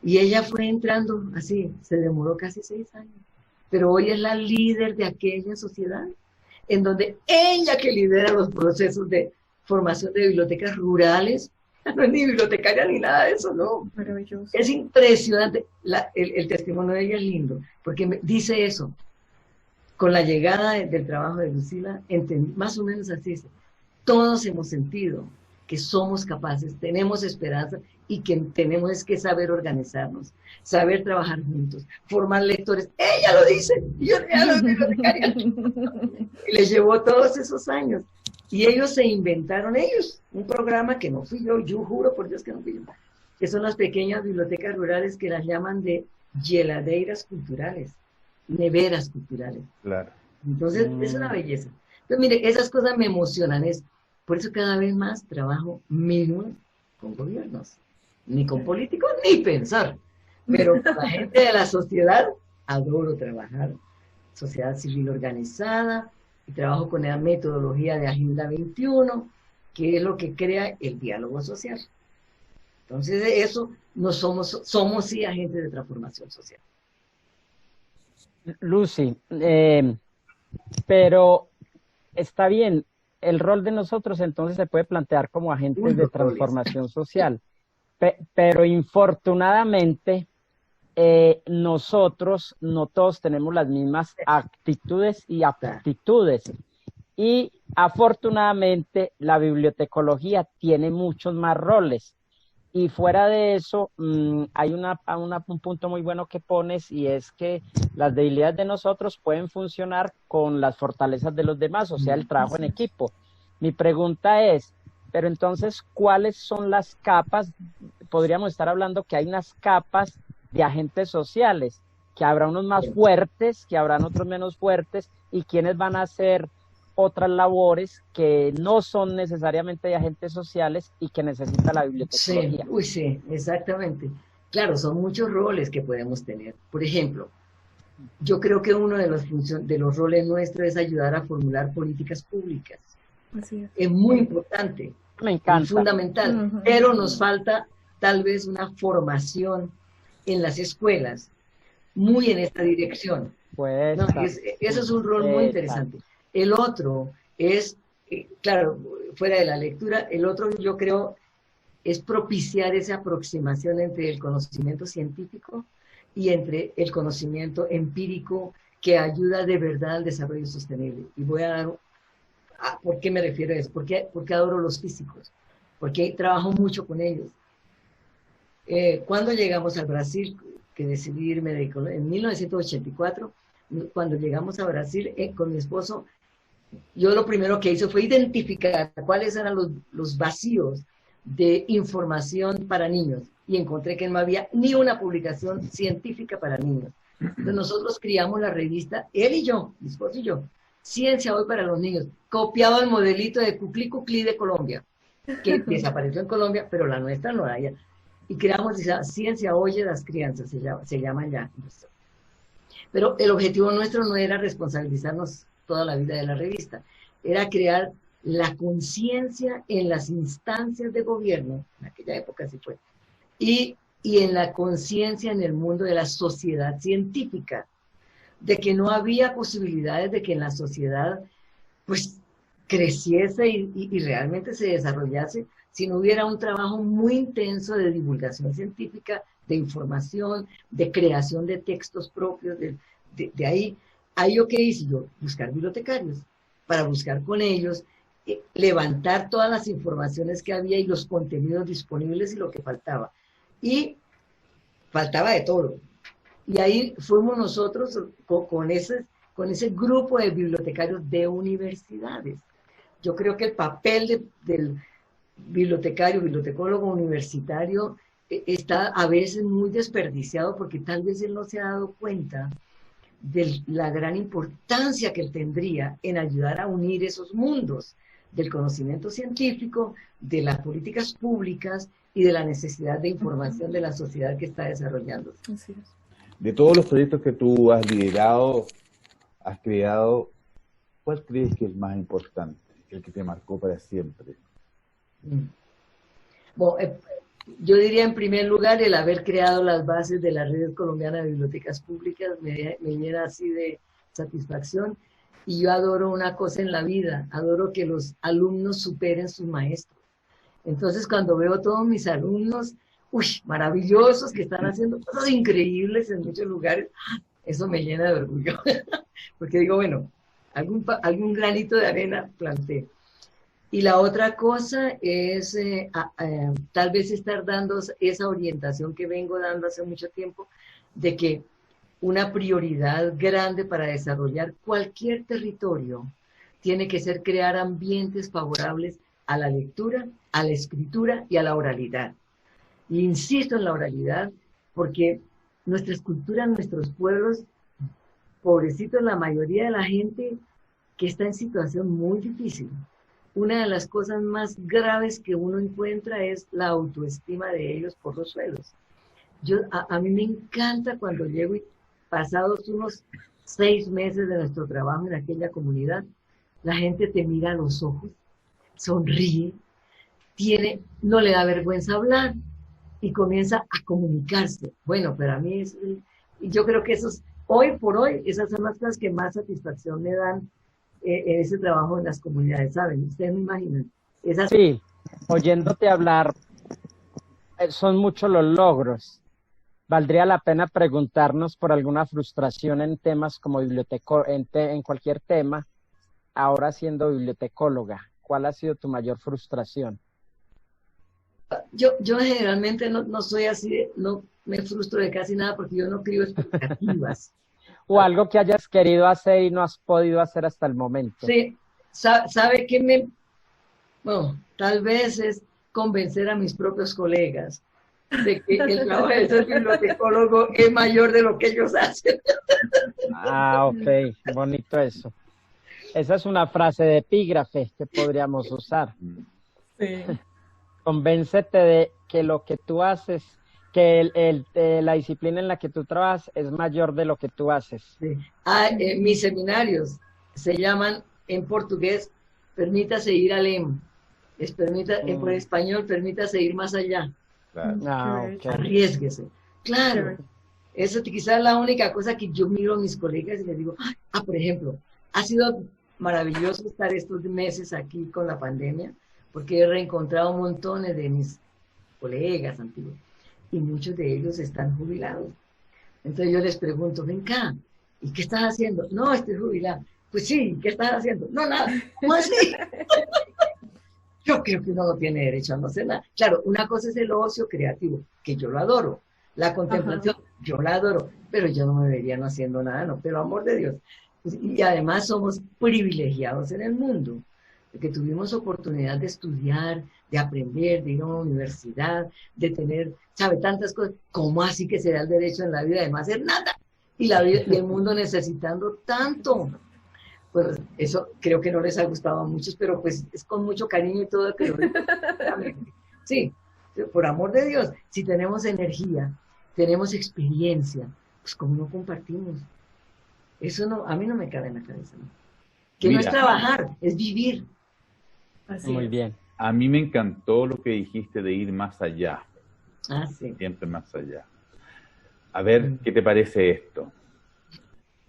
Y ella fue entrando así, se demoró casi 6 años, pero hoy es la líder de aquella sociedad, en donde ella que lidera los procesos de formación de bibliotecas rurales, no es ni bibliotecaria ni nada de eso, no. Maravilloso. Es impresionante, el testimonio de ella es lindo, porque dice eso, con la llegada del trabajo de Lucila, más o menos así dice, todos hemos sentido que somos capaces, tenemos esperanza y que tenemos que saber organizarnos, saber trabajar juntos, formar lectores. Ella lo dice, yo ya lo bibliotecaria. Le llevó todos esos años. Y ellos se inventaron, un programa que no fui yo juro por Dios que no fui yo, que son las pequeñas bibliotecas rurales que las llaman de geladeiras culturales, neveras culturales. Claro. Entonces, es una belleza. Entonces, mire, esas cosas me emocionan, por eso cada vez más trabajo menos con gobiernos, ni con políticos, ni pensar. Pero con la gente de la sociedad, adoro trabajar. Sociedad civil organizada, y trabajo con la metodología de Agenda 21, que es lo que crea el diálogo social. Entonces, de eso no somos sí agentes de transformación social. Lucy, pero está bien, el rol de nosotros entonces se puede plantear como agentes de transformación social, pero infortunadamente nosotros no todos tenemos las mismas actitudes y aptitudes, y afortunadamente la bibliotecología tiene muchos más roles. Y fuera de eso, hay un punto muy bueno que pones, y es que las debilidades de nosotros pueden funcionar con las fortalezas de los demás, o sea, el trabajo en equipo. Mi pregunta es, pero entonces, ¿cuáles son las capas? Podríamos estar hablando que hay unas capas de agentes sociales, que habrá unos más fuertes, que habrán otros menos fuertes, y quienes van a hacer otras labores que no son necesariamente de agentes sociales y que necesita la bibliotecología. Sí, sí, exactamente. Claro, son muchos roles que podemos tener. Por ejemplo, yo creo que uno de los roles nuestros es ayudar a formular políticas públicas. Así es. Es muy importante, Me encanta. es fundamental, pero nos falta tal vez una formación en las escuelas, muy en esta dirección. Pues, ¿no? Eso es un rol muy interesante. El otro es, claro, fuera de la lectura, el otro yo creo es propiciar esa aproximación entre el conocimiento científico y entre el conocimiento empírico que ayuda de verdad al desarrollo sostenible. Y voy a dar, ¿por qué me refiero a eso? Porque adoro los físicos, porque trabajo mucho con ellos. Cuando llegamos al Brasil, que decidí irme en 1984, cuando llegamos a Brasil con mi esposo, yo lo primero que hice fue identificar cuáles eran los vacíos de información para niños, y encontré que no había ni una publicación científica para niños. Entonces nosotros criamos la revista, él y yo, mi esposo y yo, Ciencia Hoy para los Niños, copiado el modelito de Cuclí Cuclí de Colombia, que desapareció en Colombia, pero la nuestra no hay. Y creamos Ciencia Oye las Crianzas, se llama ya. Pero el objetivo nuestro no era responsabilizarnos toda la vida de la revista, era crear la conciencia en las instancias de gobierno, en aquella época sí fue, y en la conciencia en el mundo de la sociedad científica, de que no había posibilidades de que en la sociedad, pues, creciese y realmente se desarrollase si no hubiera un trabajo muy intenso de divulgación científica, de información, de creación de textos propios. De ahí yo qué hice yo, buscar bibliotecarios, para buscar con ellos, levantar todas las informaciones que había y los contenidos disponibles y lo que faltaba. Y faltaba de todo. Y ahí fuimos nosotros con ese grupo de bibliotecarios de universidades. Yo creo que el papel del bibliotecólogo universitario está a veces muy desperdiciado porque tal vez él no se ha dado cuenta de la gran importancia que él tendría en ayudar a unir esos mundos del conocimiento científico, de las políticas públicas y de la necesidad de información de la sociedad que está desarrollándose. Así es. De todos los proyectos que tú has liderado, has creado, ¿cuál crees que es el más importante, el que te marcó para siempre? Bueno, yo diría en primer lugar el haber creado las bases de la Red Colombiana de Bibliotecas Públicas me llena así de satisfacción. Y yo adoro una cosa en la vida, adoro que los alumnos superen sus maestros. Entonces cuando veo todos mis alumnos, maravillosos, que están haciendo cosas increíbles en muchos lugares, eso me llena de orgullo. Porque digo, bueno, algún granito de arena planté. Y la otra cosa es tal vez estar dando esa orientación que vengo dando hace mucho tiempo, de que una prioridad grande para desarrollar cualquier territorio tiene que ser crear ambientes favorables a la lectura, a la escritura y a la oralidad. Y insisto en la oralidad porque nuestras culturas, nuestros pueblos, pobrecitos, la mayoría de la gente que está en situación muy difícil, una de las cosas más graves que uno encuentra es la autoestima de ellos por los suelos. A mí me encanta cuando llego y pasados unos 6 meses de nuestro trabajo en aquella comunidad, la gente te mira a los ojos, sonríe, no le da vergüenza hablar y comienza a comunicarse. Bueno, pero a mí yo creo que hoy por hoy, esas son las cosas que más satisfacción me dan en ese trabajo en las comunidades, ¿saben? Ustedes me imaginan. Sí, oyéndote hablar, son muchos los logros. Valdría la pena preguntarnos por alguna frustración en temas como en cualquier tema, ahora siendo bibliotecóloga. ¿Cuál ha sido tu mayor frustración? Yo generalmente no soy así, no me frustro de casi nada porque yo no creo expectativas. O algo que hayas querido hacer y no has podido hacer hasta el momento. Sí, sabe que bueno, tal vez es convencer a mis propios colegas de que el trabajo de ser bibliotecólogo es mayor de lo que ellos hacen. Ah, ok, bonito eso. Esa es una frase de epígrafe que podríamos usar. Sí. Convéncete de que lo que tú haces, que la disciplina en la que tú trabajas es mayor de lo que tú haces. Sí. Mis seminarios se llaman en portugués, permítase ir além. En español, permítase ir más allá. Claro. Okay. Arriésguese. Claro. Eso quizás es la única cosa que yo miro a mis colegas y les digo, por ejemplo, ha sido maravilloso estar estos meses aquí con la pandemia, porque he reencontrado montones de mis colegas antiguos y muchos de ellos están jubilados. Entonces yo les pregunto, ven acá, ¿y qué estás haciendo? No, estoy jubilado. Pues sí, ¿qué estás haciendo? No, nada. ¿Cómo así? Yo creo que uno no tiene derecho a no hacer nada. Claro, una cosa es el ocio creativo, que yo lo adoro. La contemplación, yo la adoro, pero yo no me vería no haciendo nada, no, pero amor de Dios. Y además somos privilegiados en el mundo, porque tuvimos oportunidad de estudiar, de aprender, de ir a una universidad, de tener, sabe, tantas cosas. ¿Cómo así que se da el derecho en la vida de no hacer nada? Y el mundo necesitando tanto. Pues eso creo que no les ha gustado a muchos, pero pues es con mucho cariño y todo. Pero sí, por amor de Dios, si tenemos energía, tenemos experiencia, pues ¿cómo no compartimos? Eso no, a mí no me cabe en la cabeza, ¿no? Que no es trabajar, es vivir. Así Muy es. bien. A mí me encantó lo que dijiste de ir más allá. Sí. Siempre más allá. A ver, ¿qué te parece esto?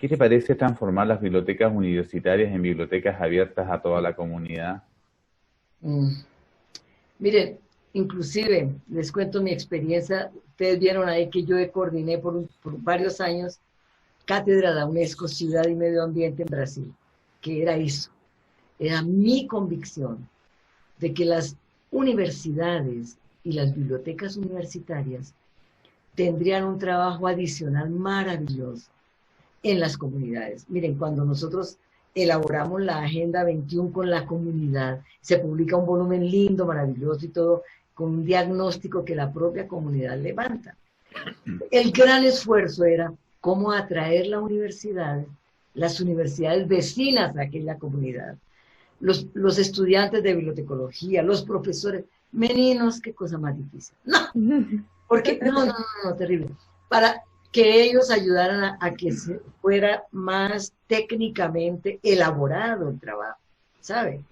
¿Qué te parece transformar las bibliotecas universitarias en bibliotecas abiertas a toda la comunidad? Mm. Miren, inclusive, les cuento mi experiencia. Ustedes vieron ahí que yo coordiné por varios años Cátedra de la UNESCO Ciudad y Medio Ambiente en Brasil, que era eso. Era mi convicción de que las universidades y las bibliotecas universitarias tendrían un trabajo adicional maravilloso en las comunidades. Miren, cuando nosotros elaboramos la Agenda 21 con la comunidad, se publica un volumen lindo, maravilloso y todo, con un diagnóstico que la propia comunidad levanta. El gran esfuerzo era cómo atraer la universidad, las universidades vecinas a aquella comunidad, los estudiantes de bibliotecología, los profesores, meninos, qué cosa más difícil. No, porque, no, terrible. Para que ellos ayudaran a que se fuera más técnicamente elaborado el trabajo, ¿sabe?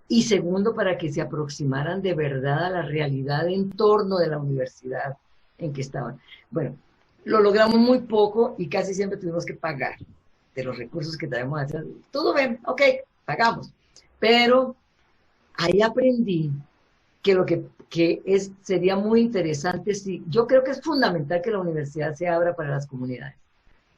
Y segundo, para que se aproximaran de verdad a la realidad en torno de la universidad en que estaban. Bueno, lo logramos muy poco y casi siempre tuvimos que pagar de los recursos que traemos a hacer. Todo bien, ok, pagamos. Pero ahí aprendí que lo que sería muy interesante, yo creo que es fundamental que la universidad se abra para las comunidades.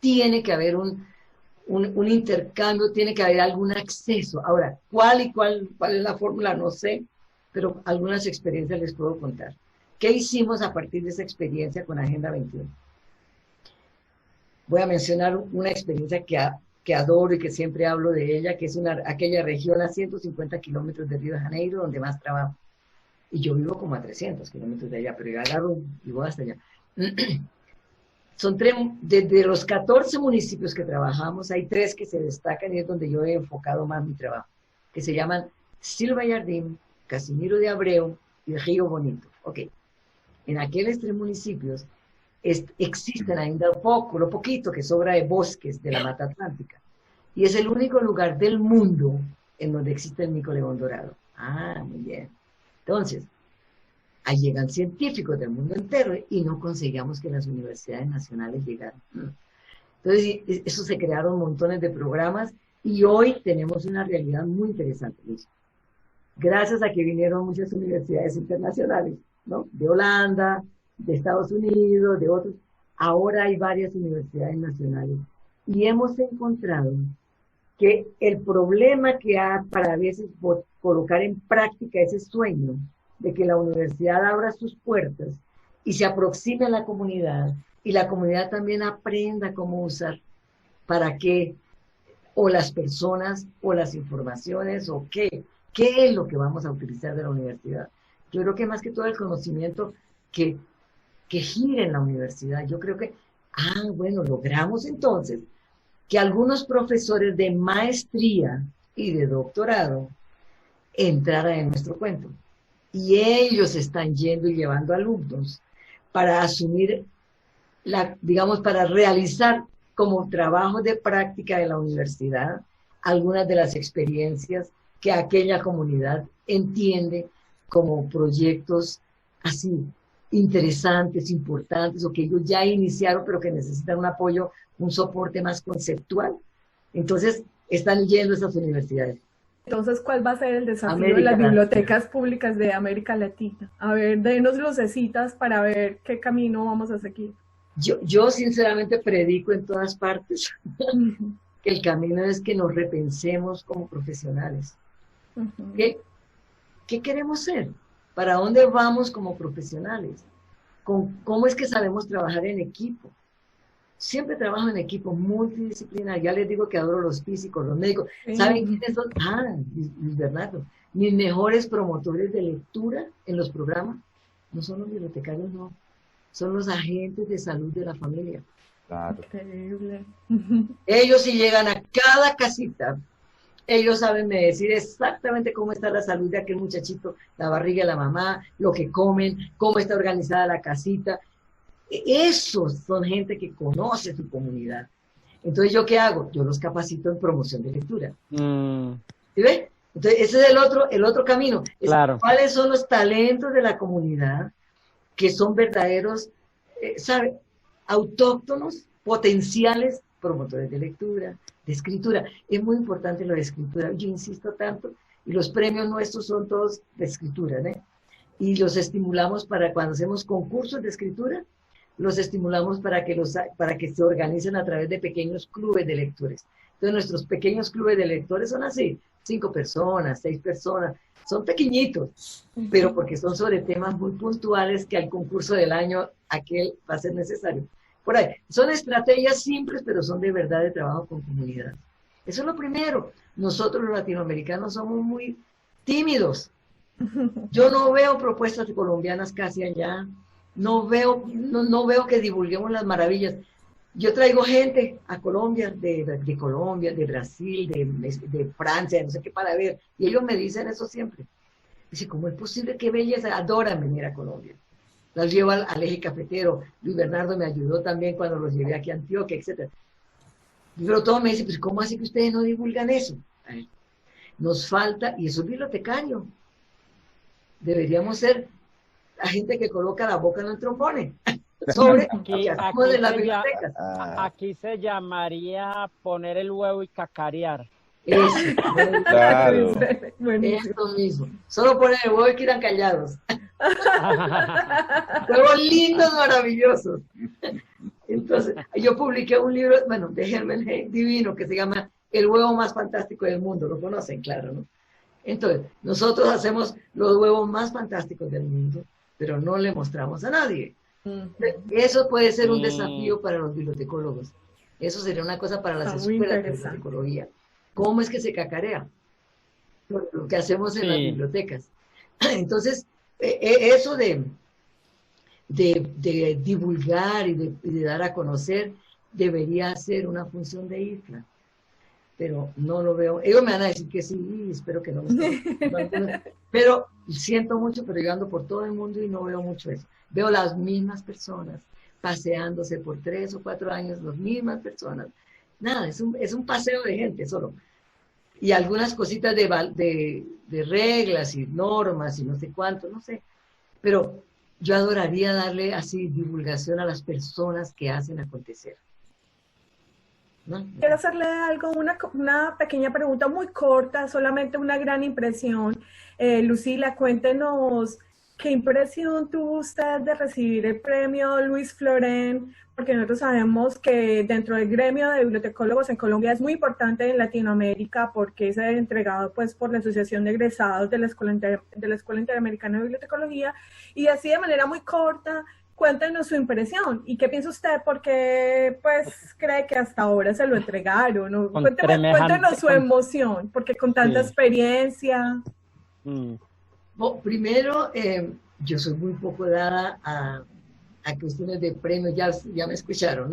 Tiene que haber un intercambio, tiene que haber algún acceso. Ahora, cuál es la fórmula? No sé, pero algunas experiencias les puedo contar. ¿Qué hicimos a partir de esa experiencia con Agenda 21? Voy a mencionar una experiencia que adoro y que siempre hablo de ella, que es aquella región a 150 kilómetros de Río de Janeiro, donde más trabajo. Y yo vivo como a 300 kilómetros de allá, pero yo agarro y voy hasta allá. Son desde los 14 municipios que trabajamos, hay 3 que se destacan y es donde yo he enfocado más mi trabajo, que se llaman Silva Jardim, Casimiro de Abreu y Río Bonito. Ok, en aquellos 3 municipios existen ainda lo poquito que sobra de bosques de la Mata Atlántica. Y es el único lugar del mundo en donde existe el mico león dorado. Ah, muy bien. Entonces, ahí llegan científicos del mundo entero y no conseguíamos que las universidades nacionales llegaran. Entonces, eso se crearon montones de programas y hoy tenemos una realidad muy interesante, Luis. Gracias a que vinieron muchas universidades internacionales, ¿no? De Holanda, de Estados Unidos, de otros. Ahora hay varias universidades nacionales y hemos encontrado que el problema que hay para a veces colocar en práctica ese sueño de que la universidad abra sus puertas y se aproxime a la comunidad y la comunidad también aprenda cómo usar para qué, o las personas, o las informaciones, o qué es lo que vamos a utilizar de la universidad. Yo creo que más que todo el conocimiento que gira en la universidad, yo creo que, bueno, logramos entonces que algunos profesores de maestría y de doctorado entraran en nuestro cuento. Y ellos están yendo y llevando alumnos para asumir, digamos, para realizar como trabajo de práctica de la universidad algunas de las experiencias que aquella comunidad entiende como proyectos así interesantes, importantes, o que ellos ya iniciaron, pero que necesitan un apoyo, un soporte más conceptual. Entonces, están yendo a esas universidades. Entonces, ¿cuál va a ser el desafío de las bibliotecas públicas de América Latina? A ver, denos lucecitas para ver qué camino vamos a seguir. Yo sinceramente predico en todas partes que el camino es que nos repensemos como profesionales. ¿Qué queremos ser? ¿Para dónde vamos como profesionales? ¿Cómo es que sabemos trabajar en equipo? Siempre trabajo en equipo multidisciplinar. Ya les digo que adoro los físicos, los médicos. Sí. ¿Saben quiénes son? Luis Bernardo. Mis mejores promotores de lectura en los programas no son los bibliotecarios, no. Son los agentes de salud de la familia. Claro. Increíble. Ellos sí llegan a cada casita. Ellos saben decir exactamente cómo está la salud de aquel muchachito, la barriga de la mamá, lo que comen, cómo está organizada la casita. Esos son gente que conoce su comunidad. Entonces, ¿yo qué hago? Yo los capacito en promoción de lectura. ¿Sí ven? Entonces, ese es el otro camino. Claro. ¿Cuáles son los talentos de la comunidad que son verdaderos, autóctonos, potenciales promotores de lectura, de escritura. Es muy importante lo de escritura, yo insisto tanto, y los premios nuestros son todos de escritura, ¿no? Y los estimulamos para cuando hacemos concursos de escritura, los estimulamos para que se organicen a través de pequeños clubes de lectores. Entonces nuestros pequeños clubes de lectores son así, 5 personas, 6 personas, son pequeñitos, pero porque son sobre temas muy puntuales que al concurso del año aquel va a ser necesario. Por ahí, son estrategias simples, pero son de verdad de trabajo con comunidad. Eso es lo primero. Nosotros los latinoamericanos somos muy tímidos. Yo no veo propuestas colombianas casi allá, no veo que divulguemos las maravillas. Yo traigo gente a Colombia, de Colombia, de Brasil, de Francia, no sé qué, para ver, y ellos me dicen eso siempre. Dice, ¿cómo es posible que belleza? Adoran venir a Colombia. Las llevo al eje cafetero. Luis Bernardo me ayudó también cuando los llevé aquí a Antioquia, etc. Pero todo me dice, pues ¿cómo así que ustedes no divulgan eso? Nos falta, y eso es bibliotecario. Deberíamos ser la gente que coloca la boca en el trombone. Sobre lo que hacemos en las bibliotecas. Aquí se llamaría poner el huevo y cacarear. Eso, Claro. eso mismo. Solo ponen el huevo y quedan callados. Huevos lindos, maravillosos. Entonces, yo publiqué un libro, bueno, de Hermann Hesse, divino, que se llama El huevo más fantástico del mundo. Lo conocen, claro, ¿no? Entonces, nosotros hacemos los huevos más fantásticos del mundo, pero no le mostramos a nadie. Eso puede ser un desafío para los bibliotecólogos. Eso sería una cosa para las escuelas de bibliotecología. ¿Cómo es que se cacarea? Lo que hacemos en las bibliotecas. Entonces, eso de divulgar y de dar a conocer debería ser una función de IFLA. Pero no lo veo. Ellos me van a decir que sí, espero que no. Pero siento mucho, pero yo ando por todo el mundo y no veo mucho eso. Veo las mismas personas paseándose por 3 o 4 años, las mismas personas. Nada, es un paseo de gente solo. Y algunas cositas de reglas y normas y no sé cuánto, no sé. Pero yo adoraría darle así divulgación a las personas que hacen acontecer. ¿No? Quiero hacerle algo, una pequeña pregunta muy corta, solamente una gran impresión. Lucila, cuéntenos qué impresión tuvo usted de recibir el premio Louis Florent, porque nosotros sabemos que dentro del gremio de bibliotecólogos en Colombia es muy importante en Latinoamérica porque es entregado pues por la Asociación de Egresados de la Escuela Interamericana de Bibliotecología, y así de manera muy corta, cuéntenos su impresión y qué piensa usted, porque pues cree que hasta ahora se lo entregaron, ¿no? Cuéntenos su emoción, porque con tanta experiencia. Bueno, primero, yo soy muy poco dada a cuestiones de premios, ya me escucharon,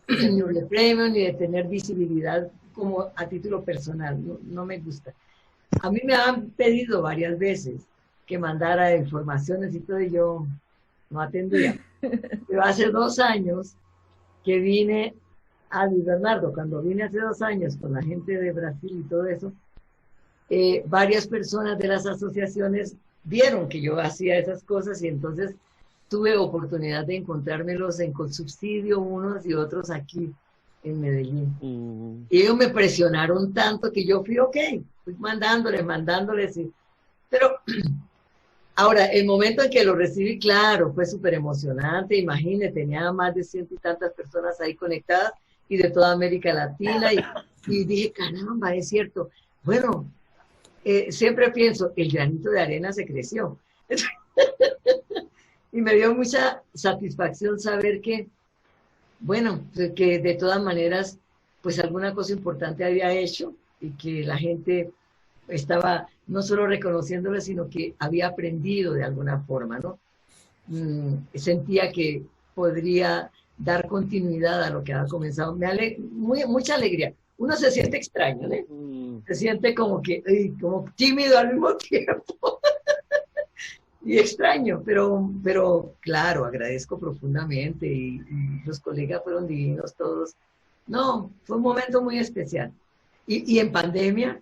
ni de premios ni de tener visibilidad como a título personal, no me gusta. A mí me han pedido varias veces que mandara informaciones y todo, y yo no atendía. Pero hace 2 años que vine a Luis Bernardo, cuando vine hace 2 años con la gente de Brasil y todo eso, varias personas de las asociaciones vieron que yo hacía esas cosas y entonces tuve oportunidad de encontrármelos con subsidio unos y otros aquí en Medellín. Y ellos me presionaron tanto que yo fui fui mandándoles. Pero ahora, el momento en que lo recibí, claro, fue súper emocionante. Imagínate, tenía más de 100 y tantas personas ahí conectadas y de toda América Latina. Y dije, caramba, es cierto. Bueno, siempre pienso, el granito de arena se creció. Y me dio mucha satisfacción saber que, bueno, que de todas maneras, pues alguna cosa importante había hecho y que la gente estaba no solo reconociéndolo, sino que había aprendido de alguna forma, ¿no? Sentía que podría dar continuidad a lo que había comenzado. Mucha alegría. Uno se siente extraño, ¿no? Se siente como tímido al mismo tiempo. Y extraño, pero claro, agradezco profundamente y los colegas fueron divinos todos. No, fue un momento muy especial. Y en pandemia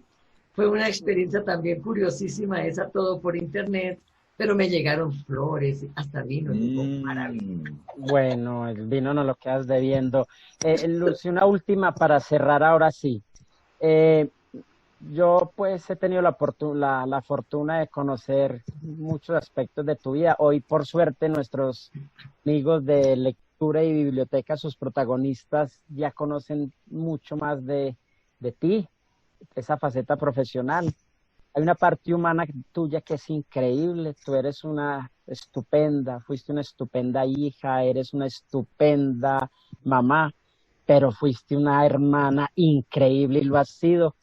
fue una experiencia también curiosísima, esa todo por internet, pero me llegaron flores, hasta vino, digo, maravilla. Bueno, el vino no lo quedas debiendo. Lucy, una última para cerrar ahora sí. Eh, yo pues he tenido la fortuna de conocer muchos aspectos de tu vida. Hoy, por suerte, nuestros amigos de lectura y biblioteca, sus protagonistas, ya conocen mucho más de ti, esa faceta profesional. Hay una parte humana tuya que es increíble. Tú eres una estupenda, fuiste una estupenda hija, eres una estupenda mamá, pero fuiste una hermana increíble y lo has sido.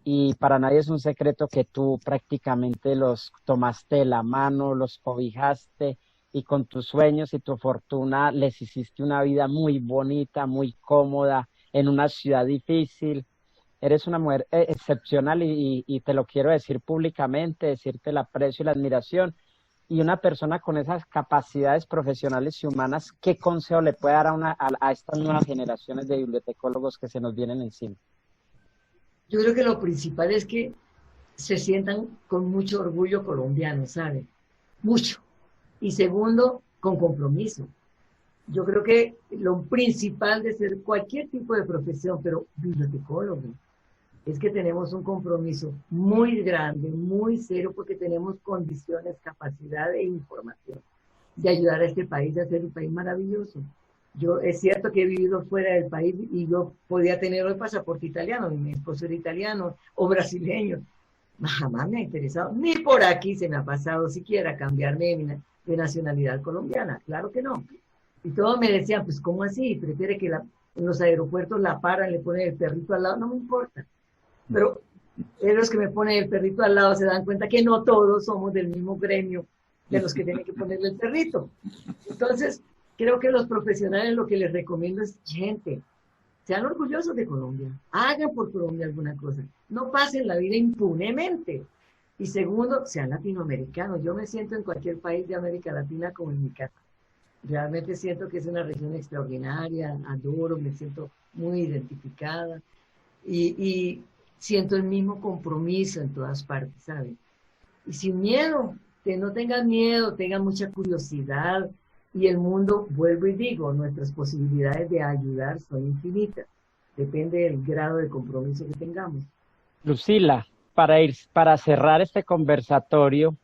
Y para nadie es un secreto que tú prácticamente los tomaste de la mano, los cobijaste y con tus sueños y tu fortuna les hiciste una vida muy bonita, muy cómoda, en una ciudad difícil. Eres una mujer excepcional y te lo quiero decir públicamente, decirte el aprecio y la admiración. Y una persona con esas capacidades profesionales y humanas, ¿qué consejo le puede dar a estas nuevas generaciones de bibliotecólogos que se nos vienen encima? Yo creo que lo principal es que se sientan con mucho orgullo colombiano, ¿sabe? Mucho. Y segundo, con compromiso. Yo creo que lo principal de ser cualquier tipo de profesión, pero bibliotecólogo, es que tenemos un compromiso muy grande, muy serio, porque tenemos condiciones, capacidad e información de ayudar a este país a ser un país maravilloso. Yo es cierto que he vivido fuera del país y yo podía tener hoy pasaporte italiano, mi esposo era italiano o brasileño. Jamás me ha interesado, ni por aquí se me ha pasado siquiera cambiarme de nacionalidad colombiana, claro que no. Y todos me decían, pues ¿cómo así? Prefiere que en los aeropuertos la paran, le ponen el perrito al lado, no me importa. Pero los que me ponen el perrito al lado se dan cuenta que no todos somos del mismo gremio de los que tienen que ponerle el perrito. Entonces, creo que los profesionales lo que les recomiendo es, gente, sean orgullosos de Colombia, hagan por Colombia alguna cosa, no pasen la vida impunemente. Y segundo, sean latinoamericanos. Yo me siento en cualquier país de América Latina como en mi casa. Realmente siento que es una región extraordinaria, adoro, me siento muy identificada y siento el mismo compromiso en todas partes, ¿saben? Y sin miedo, que no tengan miedo, tengan mucha curiosidad y el mundo, vuelvo y digo, nuestras posibilidades de ayudar son infinitas. Depende del grado de compromiso que tengamos. Lucila, para cerrar este conversatorio,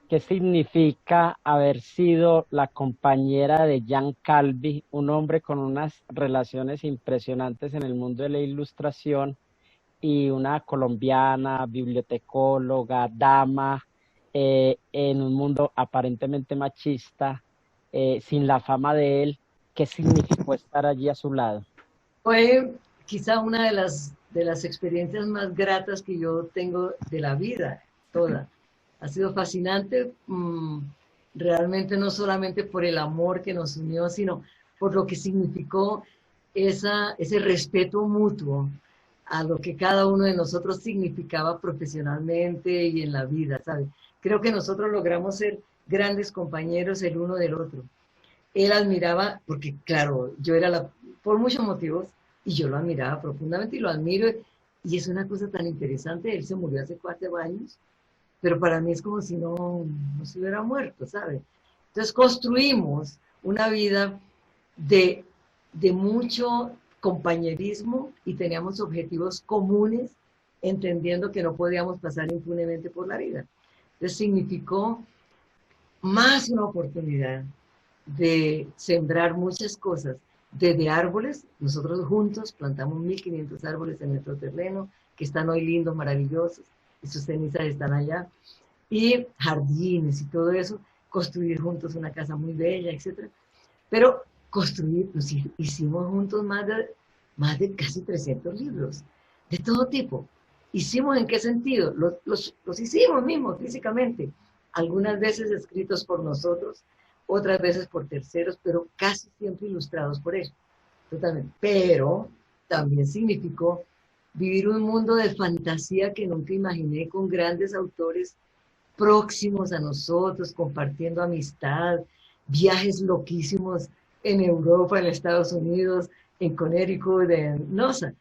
¿qué significa haber sido la compañera de Jan Calvi, un hombre con unas relaciones impresionantes en el mundo de la ilustración y una colombiana, bibliotecóloga, dama, en un mundo aparentemente machista, sin la fama de él? ¿Qué significó estar allí a su lado? Fue quizá una de las experiencias más gratas que yo tengo de la vida toda. Ha sido fascinante, realmente no solamente por el amor que nos unió, sino por lo que significó ese respeto mutuo a lo que cada uno de nosotros significaba profesionalmente y en la vida, ¿sabes? Creo que nosotros logramos ser grandes compañeros el uno del otro. Él admiraba, porque claro, yo era por muchos motivos, y yo lo admiraba profundamente y lo admiro, y es una cosa tan interesante. Él se murió hace 4 años, pero para mí es como si no se hubiera muerto, ¿sabes? Entonces construimos una vida de mucho compañerismo y teníamos objetivos comunes, entendiendo que no podíamos pasar impunemente por la vida. Entonces significó más una oportunidad de sembrar muchas cosas, desde árboles. Nosotros juntos plantamos 1.500 árboles en nuestro terreno, que están hoy lindos, maravillosos, y sus cenizas están allá, y jardines y todo eso, construir juntos una casa muy bella, etc. Pero construir, pues hicimos juntos más de casi 300 libros, de todo tipo. ¿Hicimos en qué sentido? Los hicimos mismos, físicamente, algunas veces escritos por nosotros, otras veces por terceros, pero casi siempre ilustrados por él. Totalmente. Pero también significó vivir un mundo de fantasía que nunca imaginé, con grandes autores próximos a nosotros, compartiendo amistad, viajes loquísimos en Europa, en Estados Unidos, en Connecticut, en Nosa.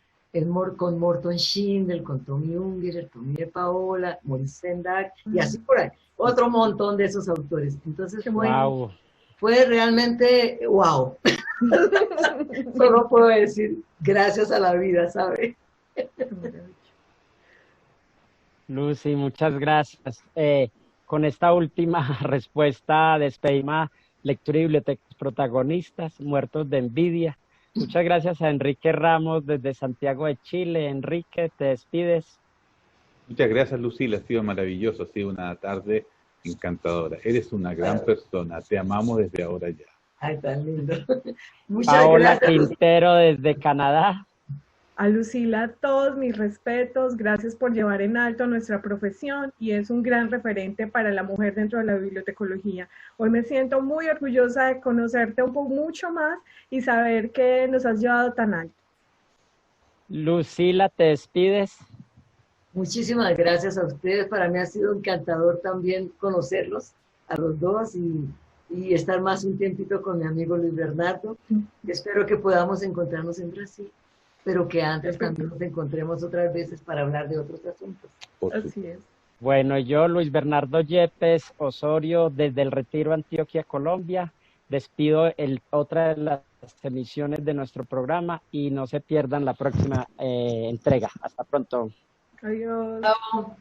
con Morton Schindler, con Tommy Unger, el Tommy de Paola, Maurice Sendak, y así por ahí. Otro montón de esos autores. Entonces fue realmente wow. Solo puedo decir gracias a la vida, ¿sabe? Lucy, muchas gracias. Con esta última respuesta despedimos Lectura y Bibliotecas Protagonistas, Muertos de Envidia. Muchas gracias a Enrique Ramos desde Santiago de Chile. Enrique, te despides. Muchas gracias, Lucila, ha sido maravilloso, ha sido una tarde encantadora. Eres una gran persona, te amamos desde ahora ya. Ay, tan lindo. Muchas Paola gracias. Quintero desde Canadá. A Lucila, todos mis respetos, gracias por llevar en alto nuestra profesión y es un gran referente para la mujer dentro de la bibliotecología. Hoy me siento muy orgullosa de conocerte un poco mucho más y saber que nos has llevado tan alto. Lucila, te despides. Muchísimas gracias a ustedes, para mí ha sido encantador también conocerlos a los dos y estar más un tiempito con mi amigo Luis Bernardo. Espero que podamos encontrarnos en Brasil, pero que antes también nos encontremos otras veces para hablar de otros asuntos. Así es. Bueno, yo, Luis Bernardo Yepes Osorio, desde el Retiro, Antioquia, Colombia, despido otra de las emisiones de nuestro programa y no se pierdan la próxima entrega. Hasta pronto. Adiós. Chao.